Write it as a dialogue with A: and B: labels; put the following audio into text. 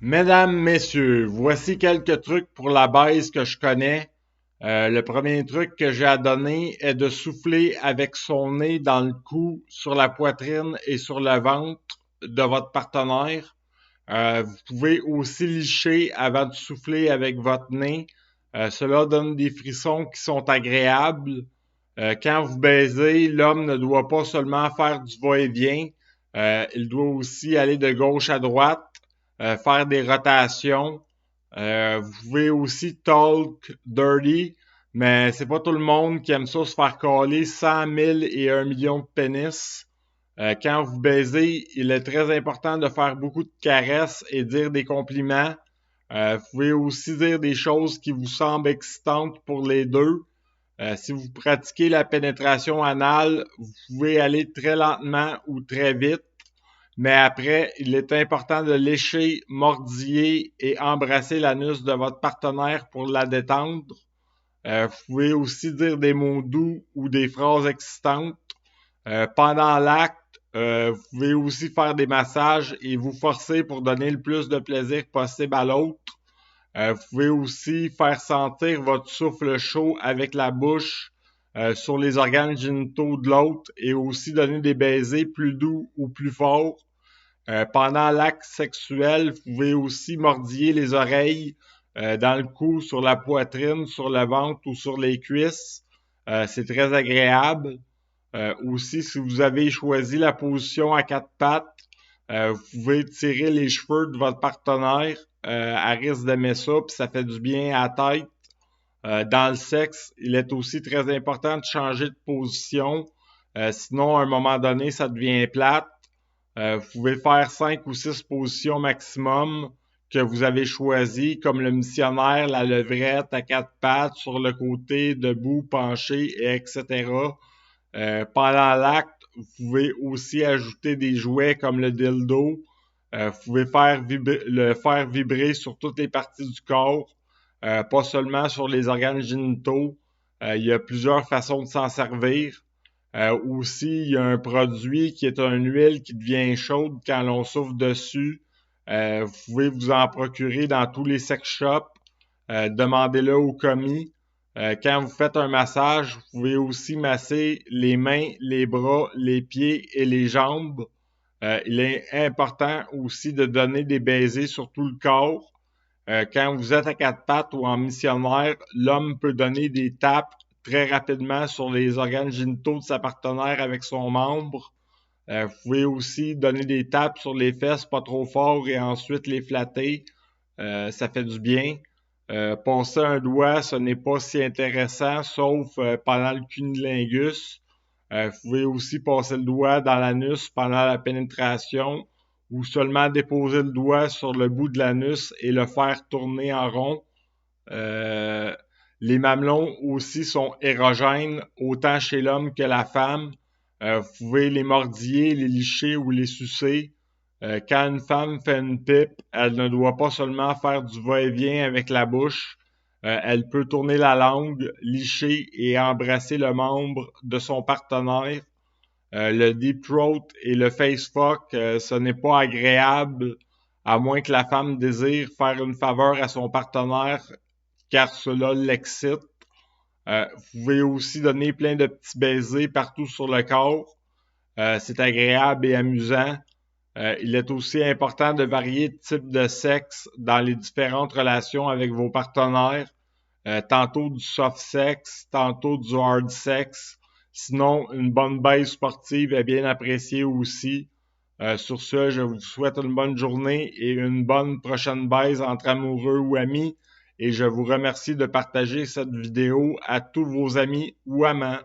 A: Mesdames, messieurs, voici quelques trucs pour la baise que je connais. Le premier truc que j'ai à donner est de souffler avec son nez dans le cou, sur la poitrine et sur le ventre de votre partenaire. Vous pouvez aussi licher avant de souffler avec votre nez. Cela donne des frissons qui sont agréables. Quand vous baisez, l'homme ne doit pas seulement faire du va-et-vient, il doit aussi aller de gauche à droite, faire des rotations. Vous pouvez aussi talk dirty, mais c'est pas tout le monde qui aime ça se faire caler 100 000 et 1 million de pénis. Quand vous baisez, il est très important de faire beaucoup de caresses et dire des compliments. Vous pouvez aussi dire des choses qui vous semblent excitantes pour les deux. Si vous pratiquez la pénétration anale, vous pouvez aller très lentement ou très vite, mais après, il est important de lécher, mordiller et embrasser l'anus de votre partenaire pour la détendre. Vous pouvez aussi dire des mots doux ou des phrases excitantes. Pendant l'acte, vous pouvez aussi faire des massages et vous forcer pour donner le plus de plaisir possible à l'autre. Vous pouvez aussi faire sentir votre souffle chaud avec la bouche sur les organes génitaux de l'autre et aussi donner des baisers plus doux ou plus forts. Pendant l'acte sexuel, vous pouvez aussi mordiller les oreilles dans le cou, sur la poitrine, sur le ventre ou sur les cuisses. C'est très agréable. Aussi, si vous avez choisi la position à quatre pattes, vous pouvez tirer les cheveux de votre partenaire. Elle risque d'aimer ça, puis ça fait du bien à la tête. Dans le sexe, il est aussi très important de changer de position. Sinon, à un moment donné, ça devient plate. Vous pouvez faire 5 ou 6 positions maximum que vous avez choisies, comme le missionnaire, la levrette à quatre pattes, sur le côté, debout, penché, et etc. Pendant l'acte, vous pouvez aussi ajouter des jouets comme le dildo. Vous pouvez le faire vibrer sur toutes les parties du corps, pas seulement sur les organes génitaux. Il y a plusieurs façons de s'en servir. Aussi, il y a un produit qui est une huile qui devient chaude quand l'on souffle dessus. Vous pouvez vous en procurer dans tous les sex shops. Demandez-le au commis. Quand vous faites un massage, vous pouvez aussi masser les mains, les bras, les pieds et les jambes. Il est important aussi de donner des baisers sur tout le corps. Quand vous êtes à quatre pattes ou en missionnaire, l'homme peut donner des tapes très rapidement sur les organes génitaux de sa partenaire avec son membre. Vous pouvez aussi donner des tapes sur les fesses pas trop fort et ensuite les flatter. Ça fait du bien. Passer un doigt, ce n'est pas si intéressant, sauf pendant le cunnilingus. Vous pouvez aussi passer le doigt dans l'anus pendant la pénétration ou seulement déposer le doigt sur le bout de l'anus et le faire tourner en rond. Euh, les mamelons aussi sont érogènes, autant chez l'homme que la femme. Vous pouvez les mordiller, les licher ou les sucer. Quand une femme fait une pipe, elle ne doit pas seulement faire du va-et-vient avec la bouche. Elle peut tourner la langue, licher et embrasser le membre de son partenaire. Le deep throat et le face fuck, ce n'est pas agréable, à moins que la femme désire faire une faveur à son partenaire, car cela l'excite. Vous pouvez aussi donner plein de petits baisers partout sur le corps. C'est agréable et amusant. Il est aussi important de varier de type de sexe dans les différentes relations avec vos partenaires. Tantôt du soft sex, tantôt du hard sex. Sinon, une bonne baise sportive est bien appréciée aussi. Sur ce, je vous souhaite une bonne journée et une bonne prochaine baise entre amoureux ou amis. Et je vous remercie de partager cette vidéo à tous vos amis ou amants.